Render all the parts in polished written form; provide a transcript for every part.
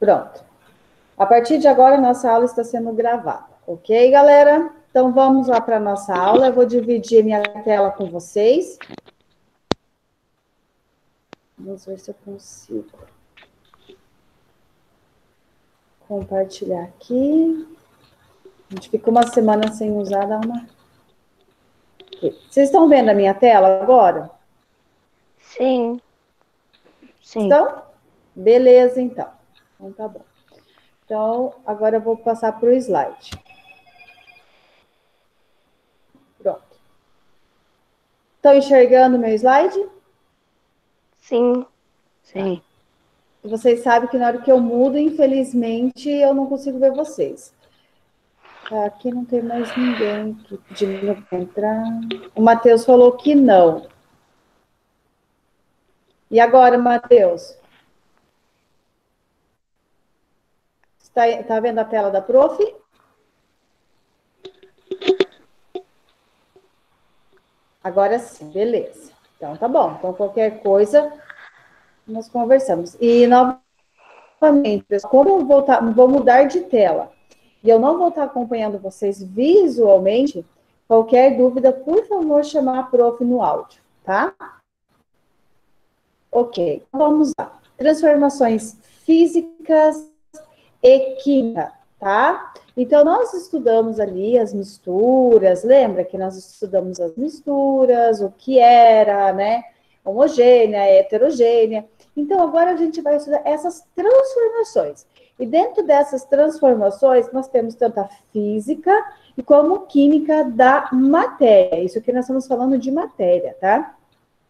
Pronto. A partir de agora, a nossa aula está sendo gravada. Ok, galera? Então, vamos lá para a nossa aula. Eu vou dividir minha tela com vocês. Vamos ver se eu consigo compartilhar aqui. A gente fica uma semana sem usar, dá uma... Vocês estão vendo a minha tela agora? Sim. Estão? Beleza, então. Então, tá bom. Então, agora eu vou passar para o slide. Pronto. Estão enxergando o meu slide? Sim. Vocês sabem que na hora que eu mudo, infelizmente, eu não consigo ver vocês. Aqui não tem mais ninguém que pedindo para entrar. O Matheus falou que não. E agora, Matheus? Está vendo a tela da prof? Agora sim, beleza. Então, tá bom. Então, qualquer coisa, nós conversamos. E, novamente, pessoal, como eu vou mudar de tela e eu não vou estar acompanhando vocês visualmente, qualquer dúvida, por favor, chamar a prof no áudio, tá? Ok, vamos lá. Transformações físicas e química, tá? Então, nós estudamos ali as misturas, lembra que nós estudamos as misturas, o que era, né? Homogênea, heterogênea. Então, agora a gente vai estudar essas transformações. E dentro dessas transformações, nós temos tanto a física e como química da matéria. Isso aqui nós estamos falando de matéria, tá?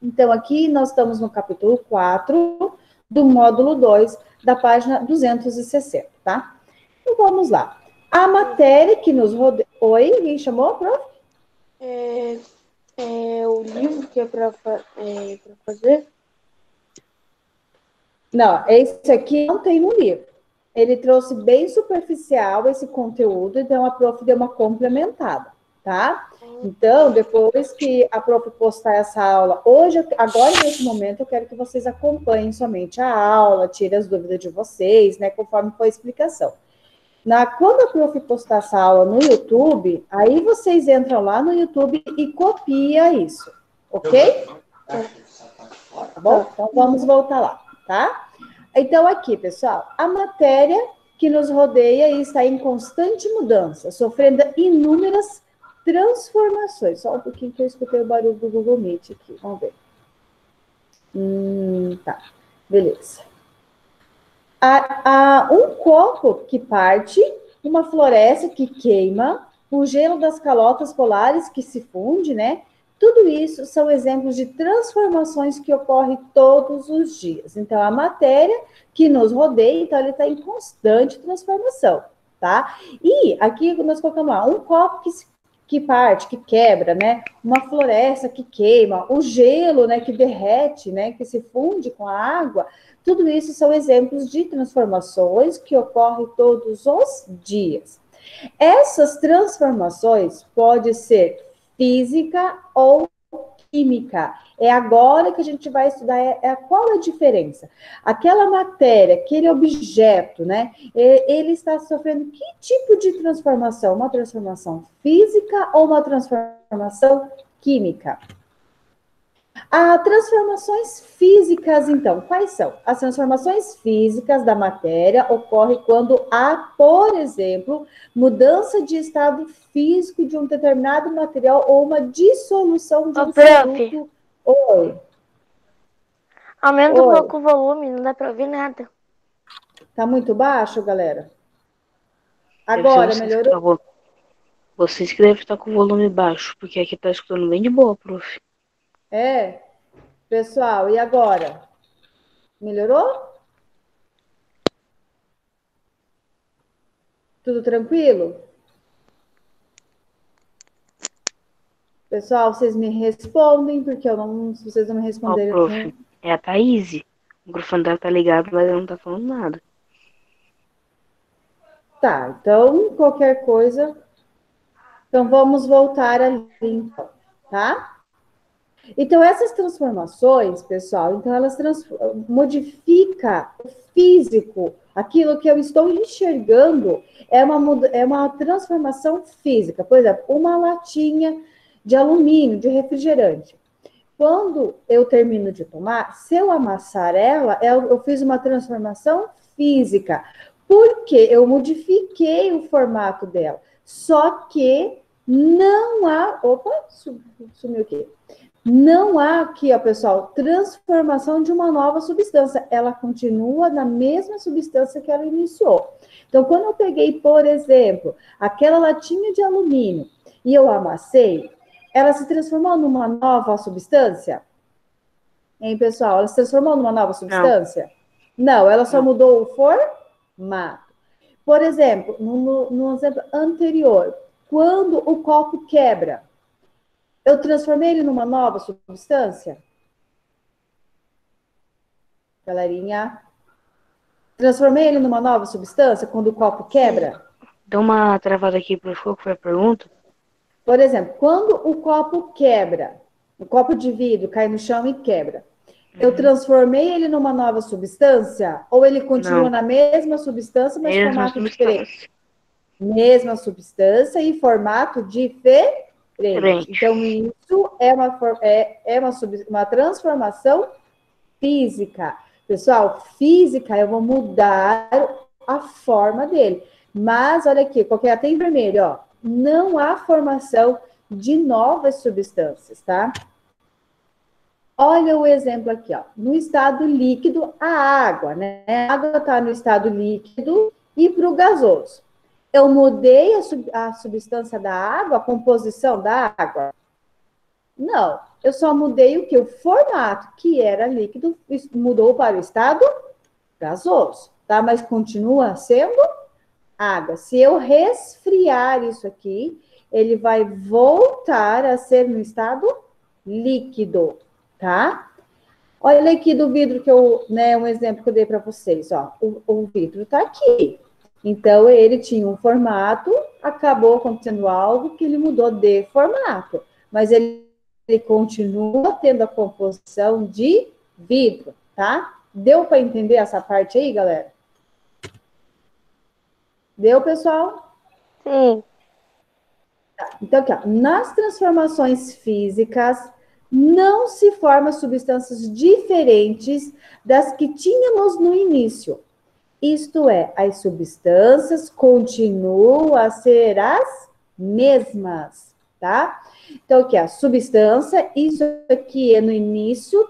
Então, aqui nós estamos no capítulo 4 do módulo 2, da página 260, tá? Então, vamos lá. A matéria que nos rodeia... Oi, alguém chamou, prof? O livro que é para fazer? Não, esse aqui não tem no livro. Ele trouxe bem superficial esse conteúdo, então a prof deu uma complementada, tá? Então, depois que a prof postar essa aula, agora nesse momento, eu quero que vocês acompanhem somente a aula, tirem as dúvidas de vocês, né, conforme for a explicação. Quando a prof postar essa aula no YouTube, aí vocês entram lá no YouTube e copia isso, ok? Tá bom? Então, vamos voltar lá, tá? Então, aqui, pessoal, a matéria que nos rodeia e está em constante mudança, sofrendo inúmeras transformações. Só um pouquinho que eu escutei o barulho do Google Meet aqui, vamos ver. Tá, beleza. Um copo que parte, uma floresta que queima, o gelo das calotas polares que se funde, né? Tudo isso são exemplos de transformações que ocorrem todos os dias. Então, a matéria que nos rodeia, então, ele está em constante transformação, tá? E aqui nós colocamos lá, um copo que parte, que quebra, né? Uma floresta que queima, o gelo, né, que derrete, né, que se funde com a água. Tudo isso são exemplos de transformações que ocorrem todos os dias. Essas transformações podem ser física ou química. É agora que a gente vai estudar qual é a diferença. Aquela matéria, aquele objeto, né? Ele está sofrendo que tipo de transformação? Uma transformação física ou uma transformação química? As transformações físicas, então, quais são? As transformações físicas da matéria ocorrem quando há, por exemplo, mudança de estado físico de um determinado material ou uma dissolução de um produto. Oi. Aumenta um pouco o volume, não dá para ouvir nada. Tá muito baixo, galera? Agora, melhorou? Vocês que devem estar com o volume baixo, porque aqui tá escutando bem de boa, prof. Pessoal, e agora? Melhorou? Tudo tranquilo? Pessoal, vocês me respondem, porque se vocês não me responderem... Prof, é a Thaís. O microfone dela tá ligado, mas ela não tá falando nada. Tá, então, qualquer coisa... Então, vamos voltar ali, então, tá? Então, essas transformações, pessoal, então elas modificam o físico Aquilo que eu estou enxergando é uma transformação física. Por exemplo, uma latinha de alumínio, de refrigerante. Quando eu termino de tomar, se eu amassar ela, eu fiz uma transformação física, porque eu modifiquei o formato dela. Só que não há. Opa, sumiu aqui. Não há aqui, ó, pessoal, transformação de uma nova substância. Ela continua na mesma substância que ela iniciou. Então, quando eu peguei, por exemplo, aquela latinha de alumínio e eu amassei, ela se transformou numa nova substância? Hein, pessoal? Ela se transformou numa nova substância? Não, ela só mudou o formato. Por exemplo, no exemplo anterior, quando o copo quebra, eu transformei ele numa nova substância? Galerinha? Transformei ele numa nova substância quando o copo quebra? Dá uma travada aqui, por favor, que foi a pergunta. Por exemplo, quando o copo quebra, o copo de vidro cai no chão e quebra, eu transformei ele numa nova substância? Ou ele continua na mesma substância, mas formato diferente? Mesma substância e formato diferente. Então, isso é uma transformação física. Pessoal, física, eu vou mudar a forma dele. Mas, olha aqui, qualquer até em vermelho, ó. Não há formação de novas substâncias, tá? Olha o exemplo aqui, ó. No estado líquido, a água, né? A água está no estado líquido e para o gasoso. Eu mudei a substância da água, a composição da água? Não. Eu só mudei o que? O formato, que era líquido, mudou para o estado gasoso, tá? Mas continua sendo água. Se eu resfriar isso aqui, ele vai voltar a ser no estado líquido, tá? Olha aqui do vidro que um exemplo que eu dei para vocês, ó. O vidro tá aqui. Então, ele tinha um formato, acabou acontecendo algo que ele mudou de formato. Mas ele continua tendo a composição de vidro, tá? Deu para entender essa parte aí, galera? Deu, pessoal? Sim. Então, aqui, ó, nas transformações físicas, não se formam substâncias diferentes das que tínhamos no início. Isto é, as substâncias continuam a ser as mesmas, tá? Então, aqui, a substância, isso aqui é no início,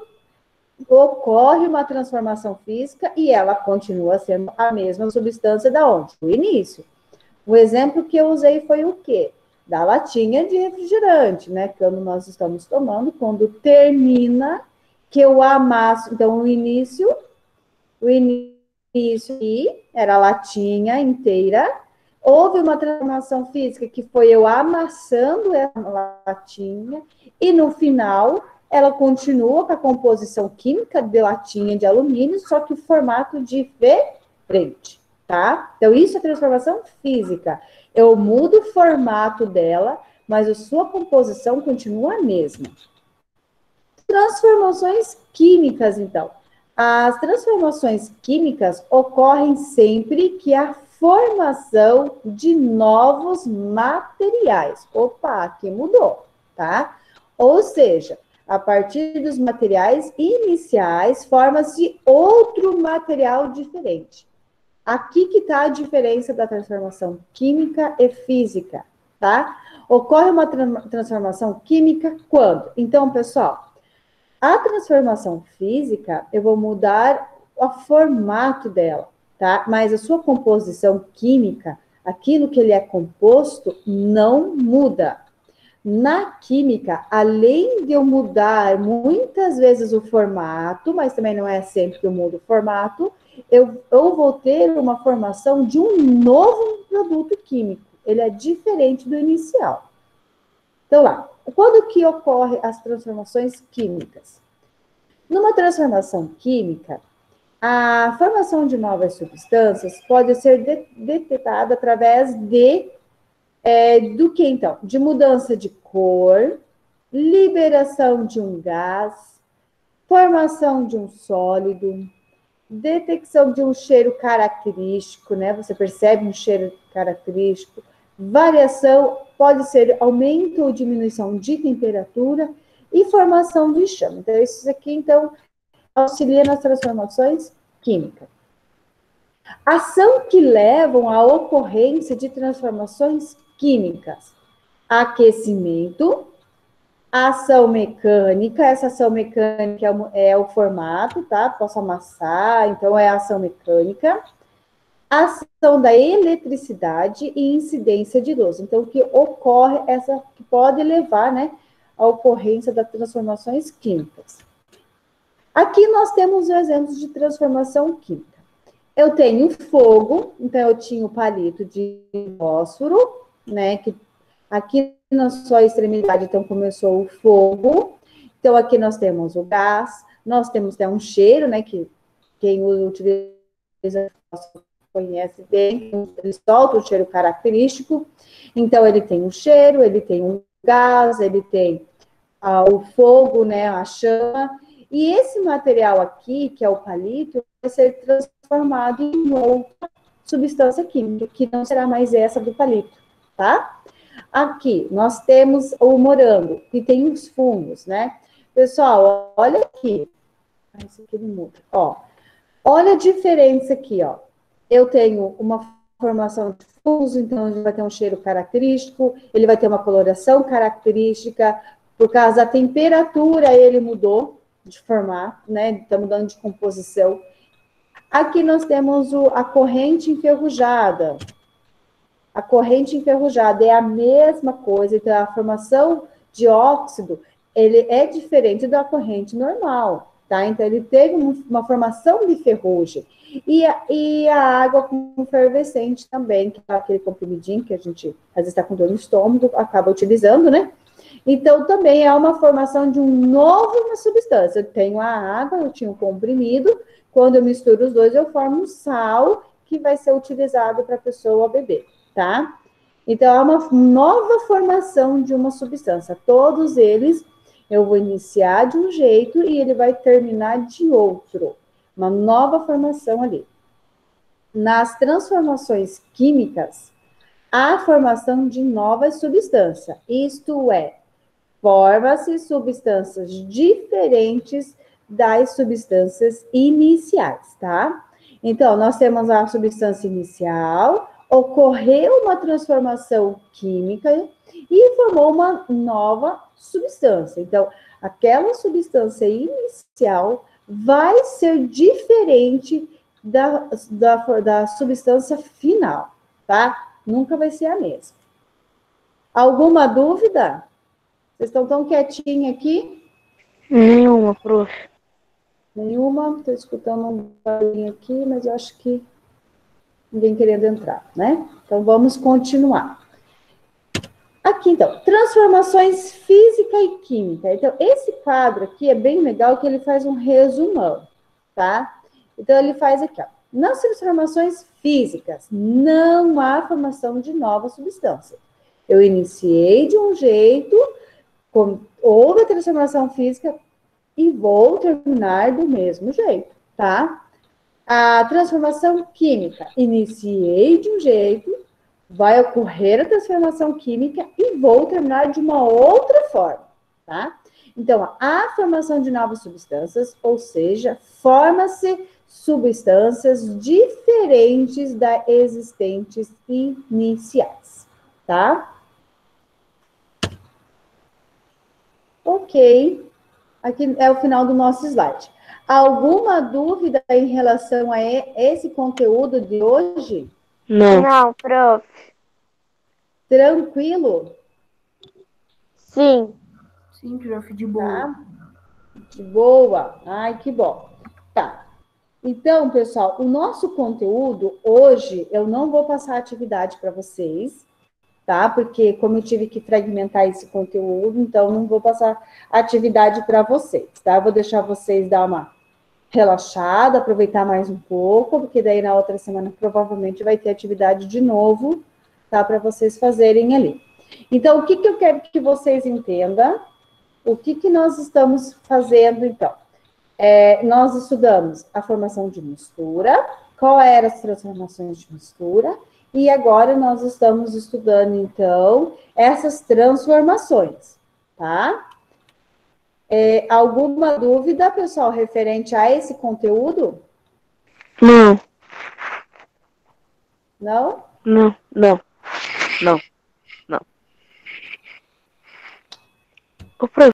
ocorre uma transformação física e ela continua sendo a mesma substância da onde? Do início. O exemplo que eu usei foi o quê? Da latinha de refrigerante, né? Quando nós estamos tomando, quando termina, que eu amasso. Então, o início era a latinha inteira. Houve uma transformação física que foi eu amassando essa latinha e no final ela continua com a composição química de latinha de alumínio, só que o formato diferente, tá? Então, isso é transformação física. Eu mudo o formato dela, mas a sua composição continua a mesma. Transformações químicas, então. As transformações químicas ocorrem sempre que a formação de novos materiais. Opa, aqui mudou, tá? Ou seja, a partir dos materiais iniciais, forma-se outro material diferente. Aqui que está a diferença da transformação química e física, tá? Ocorre uma transformação química quando? Então, pessoal, a transformação física, eu vou mudar o formato dela, tá? Mas a sua composição química, aquilo que ele é composto, não muda. Na química, além de eu mudar muitas vezes o formato, mas também não é sempre que eu mudo o formato, eu vou ter uma formação de um novo produto químico. Ele é diferente do inicial. Então, lá, quando que ocorrem as transformações químicas? Numa transformação química, a formação de novas substâncias pode ser detectada através do que, então? De mudança de cor, liberação de um gás, formação de um sólido, detecção de um cheiro característico, né? Você percebe um cheiro característico, variação, pode ser aumento ou diminuição de temperatura e formação de enxame. Então, isso aqui, então, auxilia nas transformações químicas. Ação que levam à ocorrência de transformações químicas. Aquecimento, ação mecânica, essa ação mecânica é o formato, tá? Posso amassar, então é a ação mecânica. Ação da eletricidade e incidência de luz. Então, que ocorre, que pode levar, né, à ocorrência das transformações químicas. Aqui nós temos exemplos de transformação química. Eu tenho fogo, então eu tinha o palito de fósforo, né, que aqui na sua extremidade, então, começou o fogo. Então, aqui nós temos o gás, nós temos até um cheiro, né, que quem utiliza conhece bem, ele solta um cheiro característico. Então, ele tem um cheiro, ele tem um gás, ele tem o fogo, né, a chama. E esse material aqui, que é o palito, vai ser transformado em outra substância química, que não será mais essa do palito, tá? Aqui, nós temos o morango, que tem os fungos, né? Pessoal, olha aqui. Esse aqui não muda. Ó, olha a diferença aqui, ó. Eu tenho uma formação de fungos, então ele vai ter um cheiro característico, ele vai ter uma coloração característica, por causa da temperatura ele mudou de formato, né? Está mudando de composição. Aqui nós temos a corrente enferrujada. A corrente enferrujada é a mesma coisa, então a formação de óxido, ele é diferente da corrente normal, tá? Então ele teve uma formação de ferrugem. E a água com efervescente também, que é aquele comprimidinho que a gente, às vezes está com dor no estômago, acaba utilizando, né? Então também é uma formação de uma substância. Eu tenho a água, eu tinha o comprimido, quando eu misturo os dois, eu formo um sal que vai ser utilizado para a pessoa beber. Tá? Então, é uma nova formação de uma substância. Todos eles, eu vou iniciar de um jeito e ele vai terminar de outro. Uma nova formação ali. Nas transformações químicas, há a formação de novas substâncias. Isto é, forma-se substâncias diferentes das substâncias iniciais, tá? Então, nós temos a substância inicial, ocorreu uma transformação química e formou uma nova substância. Então, aquela substância inicial vai ser diferente da substância final, tá? Nunca vai ser a mesma. Alguma dúvida? Vocês estão tão quietinhos aqui? Nenhuma, prof. Nenhuma? Estou escutando um barulhinho aqui, mas eu acho que ninguém querendo entrar, né? Então, vamos continuar. Aqui, então, transformações física e química. Então, esse quadro aqui é bem legal, que ele faz um resumão, tá? Então, ele faz aqui, ó. Nas transformações físicas, não há formação de nova substância. Eu iniciei de um jeito, houve a transformação física e vou terminar do mesmo jeito, tá? A transformação química, iniciei de um jeito, vai ocorrer a transformação química e vou terminar de uma outra forma, tá? Então, a formação de novas substâncias, ou seja, forma-se substâncias diferentes das existentes iniciais, tá? Ok, aqui é o final do nosso slide. Alguma dúvida em relação a esse conteúdo de hoje? Não. Não, prof. Tranquilo? Sim. Sim, prof, de boa. Tá? De boa? Ai, que bom. Tá. Então, pessoal, o nosso conteúdo hoje, eu não vou passar atividade para vocês, tá? Porque como eu tive que fragmentar esse conteúdo, então não vou passar atividade para vocês, tá? Vou deixar vocês dar uma relaxada, aproveitar mais um pouco, porque daí na outra semana provavelmente vai ter atividade de novo, tá? Para vocês fazerem ali. Então, o que eu quero que vocês entendam? O que nós estamos fazendo, então? Nós estudamos a formação de mistura, qual eram as transformações de mistura, e agora nós estamos estudando, então, essas transformações, tá? Alguma dúvida, pessoal, referente a esse conteúdo? Não. Não? Não, não, não, não. O